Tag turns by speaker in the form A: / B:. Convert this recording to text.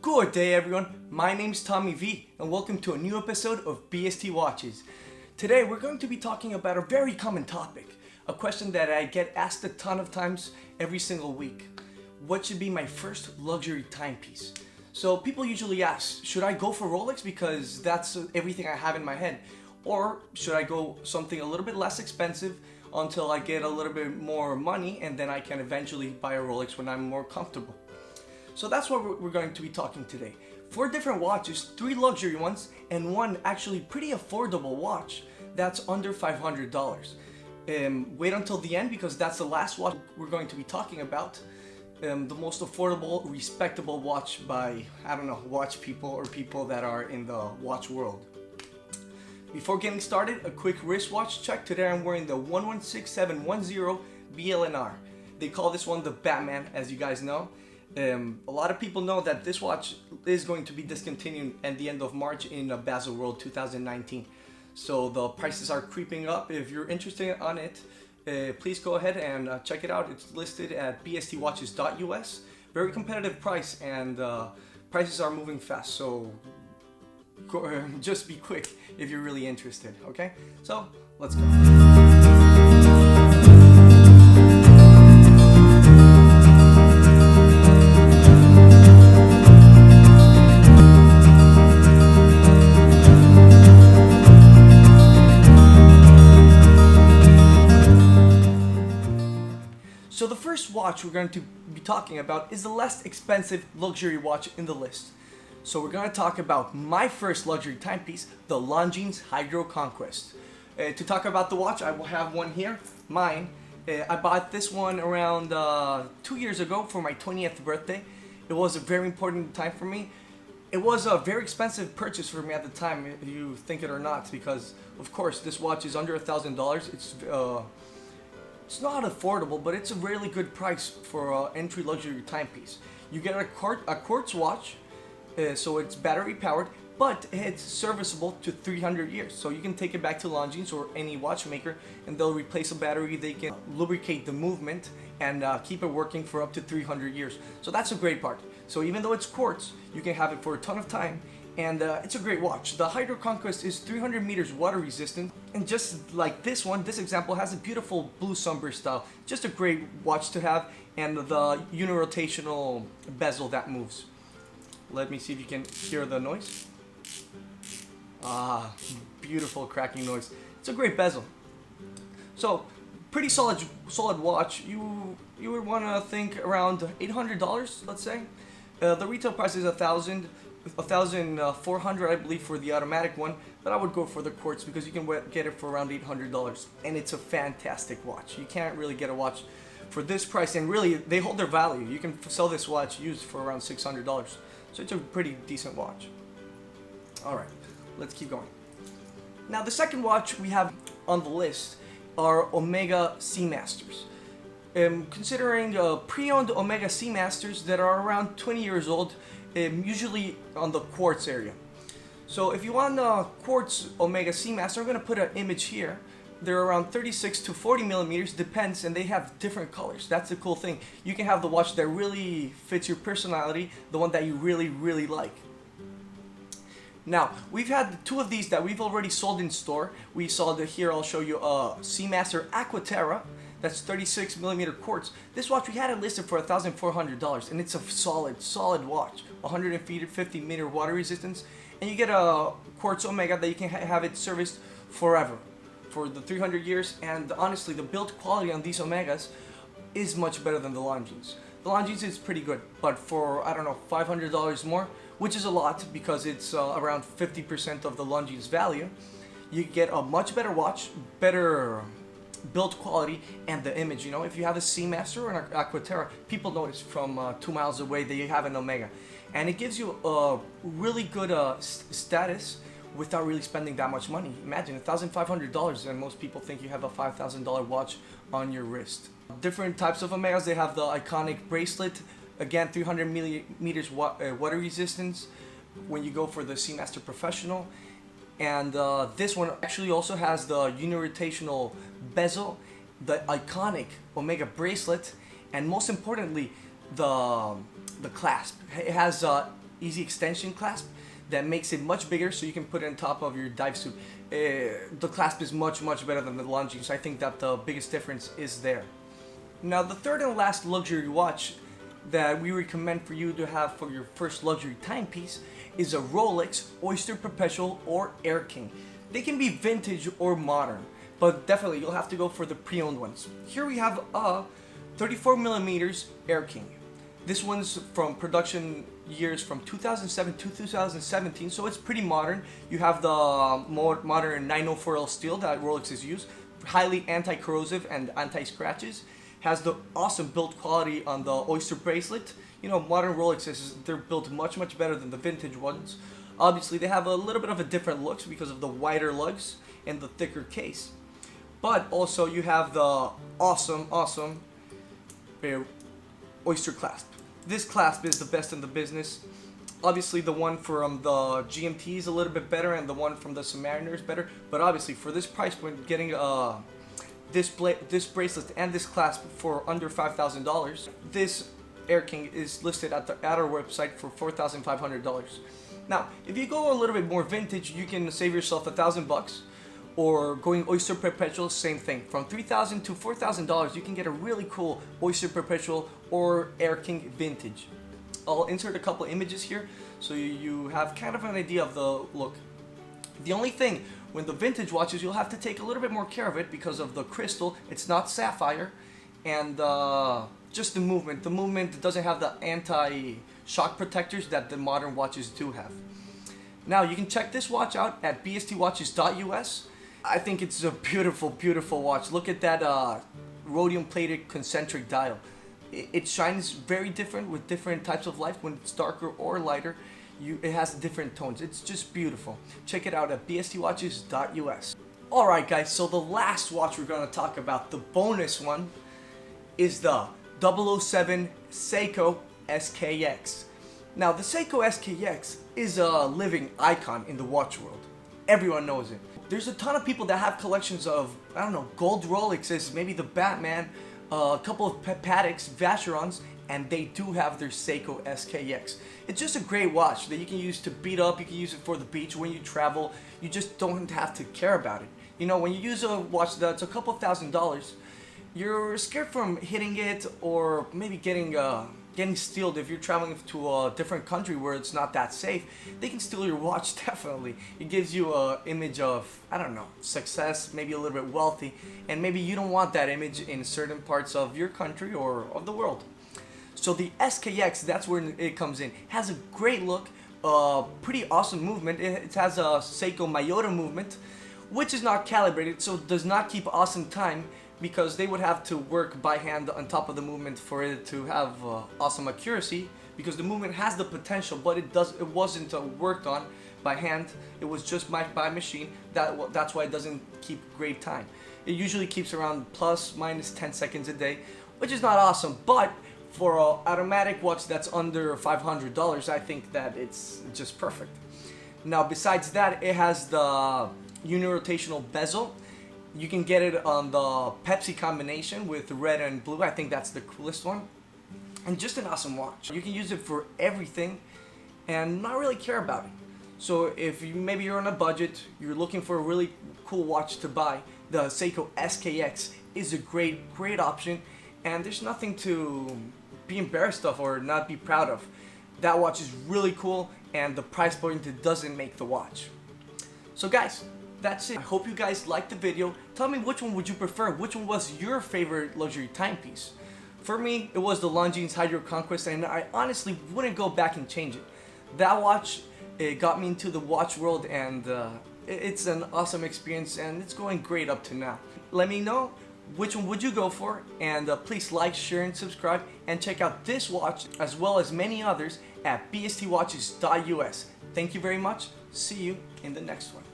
A: Good day everyone, my name's Tommy V and welcome to a new episode of Bstwatches. Today we're going to be talking about a very common topic, a question that I get asked a ton of times every single week. What should be my first luxury timepiece? So people usually ask, should I go for Rolex because that's everything I have in my head? Or should I go something a little bit less expensive until I get a little bit more money and then I can eventually buy a Rolex when I'm more comfortable? So that's what we're going to be talking today. 4 different watches, 3 luxury ones, and one actually pretty affordable watch that's under $500. Wait until the end because that's the last watch we're going to be talking about. The most affordable, respectable watch by, watch people or people that are in the watch world. Before getting started, a quick wristwatch check. Today I'm wearing the 116710 BLNR. They call this one the Batman, as you guys know. A lot of people know that this watch is going to be discontinued at the end of March in Basel World 2019. So the prices are creeping up. If you're interested on it, please go ahead and check it out. It's listed at bstwatches.us. Very competitive price, and prices are moving fast. So just be quick if you're really interested, okay? So let's go. So the first watch we're going to be talking about is the less expensive luxury watch in the list. So we're going to talk about my first luxury timepiece, the Longines Hydro Conquest. To talk about the watch, I will have one here, mine. I bought this one around 2 years ago for my 20th birthday. It was a very important time for me. It was a very expensive purchase for me at the time, if you think it or not, because of course this watch is under $1,000. It's not affordable, but it's a really good price for an entry luxury timepiece. You get a quartz watch, so it's battery powered, but it's serviceable to 300 years. So you can take it back to Longines or any watchmaker and they'll replace a battery. They can lubricate the movement and keep it working for up to 300 years. So that's a great part. So even though it's quartz, you can have it for a ton of time. And it's a great watch. The Hydro Conquest is 300 meters water resistant, and just like this one, this example has a beautiful blue sunburst style. Just a great watch to have, and the unirotational bezel that moves. Let me see if you can hear the noise. Ah, beautiful cracking noise. It's a great bezel. So, pretty solid watch. You would want to think around $800, let's say. The retail price is $1,400, I believe, for the automatic one, but I would go for the quartz because you can get it for around $800, and it's a fantastic watch. You can't really get a watch for this price, and really they hold their value. You can sell this watch used for around $600, so it's a pretty decent watch. Alright, let's keep going. Now the second watch we have on the list are Omega Seamasters. Considering pre-owned Omega Seamasters that are around 20 years old, usually on the quartz area. So if you want a quartz Omega Seamaster, I'm going to put an image here. They're around 36 to 40 millimeters, depends, and they have different colors. That's the cool thing. You can have the watch that really fits your personality, the one that you really like. Now, we've had 2 of these that we've already sold in store. We saw here, I'll show you a Seamaster Aquaterra. That's 36 millimeter quartz. This watch we had it listed for $1,400, and it's a solid watch. 150 meter water resistance, and you get a quartz Omega that you can have it serviced forever for the 300 years. And honestly, the build quality on these Omegas is much better than the Longines. The Longines is pretty good, but for $500 more, which is a lot because it's around 50% of the Longines value, you get a much better watch, better build quality, and the image. If you have a Seamaster or an Aquaterra, people notice from 2 miles away that you have an Omega, and it gives you a really good status without really spending that much money. Imagine $1,500, and most people think you have a $5,000 watch on your wrist. Different types of Omegas. They have the iconic bracelet, again 300 millimeters water resistance when you go for the Seamaster Professional. And this one actually also has the unirotational bezel, the iconic Omega bracelet, and most importantly, the clasp. It has easy extension clasp that makes it much bigger, so you can put it on top of your dive suit. The clasp is much better than the Longines, so I think that the biggest difference is there. Now the third and last luxury watch that we recommend for you to have for your first luxury timepiece is a Rolex Oyster Perpetual or Air King. They can be vintage or modern, but definitely you'll have to go for the pre-owned ones. Here we have a 34mm Air King. This one's from production years from 2007 to 2017, so it's pretty modern. You have the more modern 904L steel that Rolex has used, highly anti-corrosive and anti-scratches. Has the awesome build quality on the Oyster bracelet. You know, modern Rolexes, they're built much better than the vintage ones. Obviously, they have a little bit of a different looks because of the wider lugs and the thicker case. But also, you have the awesome Oyster clasp. This clasp is the best in the business. Obviously, the one from the GMT is a little bit better, and the one from the Submariner is better. But obviously, for this price point, getting this bracelet and this clasp for under $5,000, this Air King is listed at our website for $4,500. Now, if you go a little bit more vintage, you can save yourself $1,000. Or going Oyster Perpetual, same thing. From $3,000 to $4,000, you can get a really cool Oyster Perpetual or Air King vintage. I'll insert a couple images here so you have kind of an idea of the look. The only thing, when the vintage watches, you'll have to take a little bit more care of it because of the crystal. It's not sapphire, and just the movement. The movement doesn't have the anti-shock protectors that the modern watches do have. Now, you can check this watch out at bstwatches.us. I think it's a beautiful watch. Look at that rhodium-plated concentric dial. It shines very different with different types of light. When it's darker or lighter, it has different tones. It's just beautiful. Check it out at bstwatches.us. Alright guys, so the last watch we're going to talk about, the bonus one, is the 007 Seiko SKX. Now, the Seiko SKX is a living icon in the watch world. Everyone knows it. There's a ton of people that have collections of, I don't know, gold Rolexes, maybe the Batman, a couple of Pateks, Vacherons, and they do have their Seiko SKX. It's just a great watch that you can use to beat up, you can use it for the beach, when you travel, you just don't have to care about it. You know, when you use a watch that's a couple $1,000s, you're scared from hitting it or maybe getting stealed. If you're traveling to a different country where it's not that safe, they can steal your watch. Definitely. It gives you an image of, I don't know, success, maybe a little bit wealthy, and maybe you don't want that image in certain parts of your country or of the world. So the SKX, that's where it comes in. It has a great look, pretty awesome movement. It has a Seiko Mayota movement, which is not calibrated, so it does not keep awesome time, because they would have to work by hand on top of the movement for it to have awesome accuracy, because the movement has the potential, but it wasn't worked on by hand. It was just by machine. That's why it doesn't keep great time. It usually keeps around plus minus 10 seconds a day, which is not awesome, but for an automatic watch that's under $500, I think that it's just perfect. Now, besides that, it has the unirotational bezel. You can get it on the Pepsi combination with red and blue. I think that's the coolest one. And just an awesome watch. You can use it for everything and not really care about it. So if maybe you're on a budget, you're looking for a really cool watch to buy, the Seiko SKX is a great option, and there's nothing to be embarrassed of or not be proud of. That watch is really cool, and the price point doesn't make the watch. So guys, that's it. I hope you guys liked the video. Tell me, which one would you prefer? Which one was your favorite luxury timepiece? For me, it was the Longines Hydro Conquest, and I honestly wouldn't go back and change it. That watch, it got me into the watch world, and it's an awesome experience, and it's going great up to now. Let me know, which one would you go for? And please like, share, and subscribe, and check out this watch as well as many others at bstwatches.us. Thank you very much. See you in the next one.